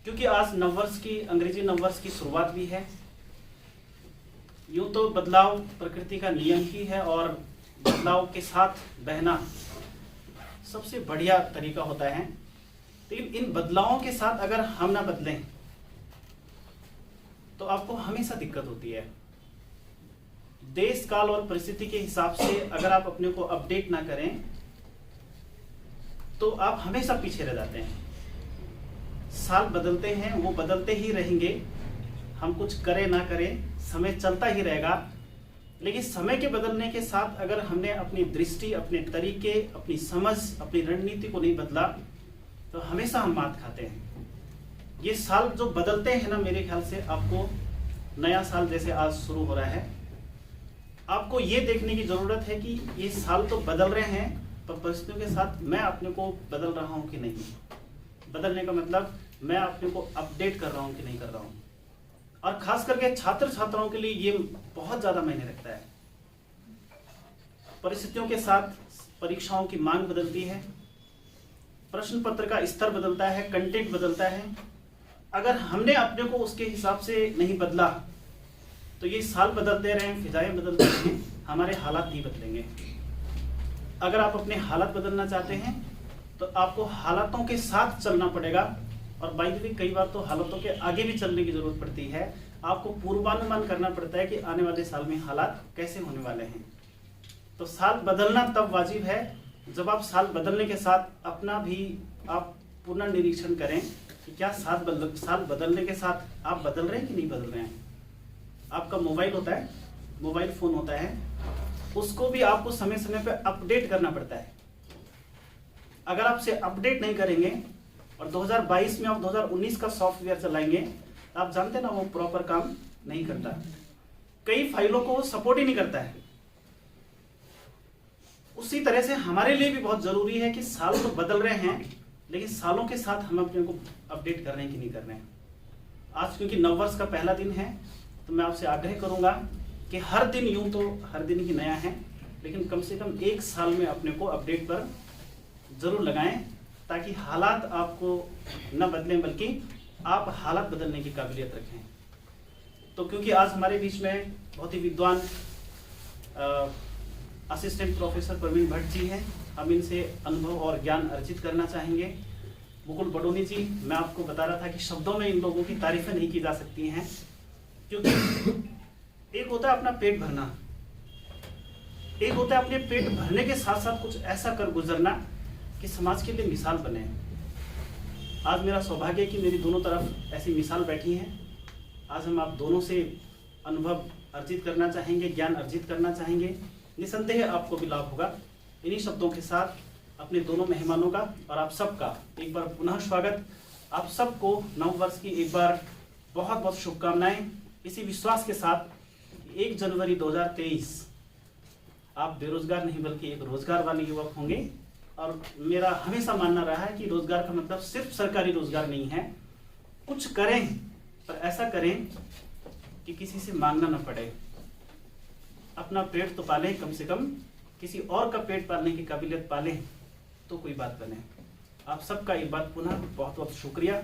क्योंकि आज नववर्ष की अंग्रेजी नववर्ष की शुरुआत भी है। यूं तो बदलाव प्रकृति का नियम ही है और बदलाव के साथ बहना सबसे बढ़िया तरीका होता है। लेकिन इन बदलावों के साथ अगर हम ना बदलें तो आपको हमेशा दिक्कत होती है। देश काल और परिस्थिति के हिसाब से अगर आप अपने को अपडेट ना करें तो आप हमेशा पीछे रह जाते हैं। साल बदलते हैं, वो बदलते ही रहेंगे, हम कुछ करें ना करें, समय चलता ही रहेगा। लेकिन समय के बदलने के साथ अगर हमने अपनी दृष्टि, अपने तरीके, अपनी समझ, अपनी रणनीति को नहीं बदला तो हमेशा हम मात खाते हैं। ये साल जो बदलते हैं ना, मेरे ख्याल से आपको नया साल जैसे आज शुरू हो रहा है, आपको ये देखने की जरूरत है कि ये साल तो बदल रहे हैं पर परिस्थितियों के साथ मैं अपने को बदल रहा हूं कि नहीं। बदलने का मतलब मैं अपने को अपडेट कर रहा हूं कि नहीं कर रहा हूं। और खास करके छात्र छात्राओं के लिए ये बहुत ज्यादा मायने रखता है। परिस्थितियों के साथ परीक्षाओं की मांग बदलती है, प्रश्न पत्र का स्तर बदलता है, कंटेंट बदलता है। अगर हमने अपने को उसके हिसाब से नहीं बदला तो ये साल बदलते रहे, फिजाएं बदलते रहे, हमारे हालात नहीं बदलेंगे। अगर आप अपने हालात बदलना चाहते हैं तो आपको हालातों के साथ चलना पड़ेगा। और बाई द वे कई बार तो हालातों के आगे भी चलने की जरूरत पड़ती है। आपको पूर्वानुमान करना पड़ता है कि आने वाले साल में हालात कैसे होने वाले हैं। तो साल बदलना तब वाजिब है जब आप साल बदलने के साथ अपना भी आप पुनर्निरीक्षण करें कि क्या साल बदलने के साथ आप बदल रहे हैं कि नहीं बदल रहे हैं। आपका मोबाइल होता है, मोबाइल फोन होता है, उसको भी आपको समय समय पर अपडेट करना पड़ता है। अगर आप से अपडेट नहीं करेंगे और 2022 में आप 2019 का सॉफ्टवेयर चलाएंगे तो आप जानते हैं ना, वो प्रॉपर काम नहीं करता। कई फाइलों को वो सपोर्ट ही नहीं करता है। उसी तरह से हमारे लिए भी बहुत जरूरी है कि साल तो बदल रहे हैं लेकिन सालों के साथ हम अपने को अपडेट कर रहे हैं कि नहीं कर रहे हैं। आज क्योंकि नववर्ष का पहला दिन है तो मैं आपसे आग्रह करूंगा कि हर दिन, यूं तो हर दिन ही नया है, लेकिन कम से कम एक साल में अपने को अपडेट पर जरूर लगाएं ताकि हालात आपको न बदलें बल्कि आप हालात बदलने की काबिलियत रखें। तो क्योंकि आज हमारे बीच में बहुत ही विद्वान असिस्टेंट प्रोफेसर प्रवीण भट्ट जी हैं, हम इनसे अनुभव और ज्ञान अर्जित करना चाहेंगे। मुकुल बडोनी जी, मैं आपको बता रहा था कि शब्दों में इन लोगों की तारीफें नहीं की जा सकती हैं, क्योंकि एक होता है अपना पेट भरना, एक होता है अपने पेट भरने के साथ साथ कुछ ऐसा कर गुजरना कि समाज के लिए मिसाल बने। आज मेरा सौभाग्य है कि मेरी दोनों तरफ ऐसी मिसाल बैठी हैं। आज हम आप दोनों से अनुभव अर्जित करना चाहेंगे, ज्ञान अर्जित करना चाहेंगे। निसंदेह आपको भी लाभ होगा। इन्हीं शब्दों के साथ अपने दोनों मेहमानों का और आप सबका एक बार पुनः स्वागत। आप सबको नव वर्ष की एक बार बहुत बहुत शुभकामनाएं। इसी विश्वास के साथ 1 जनवरी 2023 आप बेरोजगार नहीं बल्कि एक रोजगार वाले युवक होंगे। और मेरा हमेशा मानना रहा है कि रोजगार का मतलब सिर्फ सरकारी रोजगार नहीं है। कुछ करें पर ऐसा करें कि किसी से मांगना न पड़े। अपना पेट तो पालें, कम से कम किसी और का पेट पालने की काबिलियत पालें तो कोई बात बने। आप सबका एक बार पुनः बहुत बहुत शुक्रिया।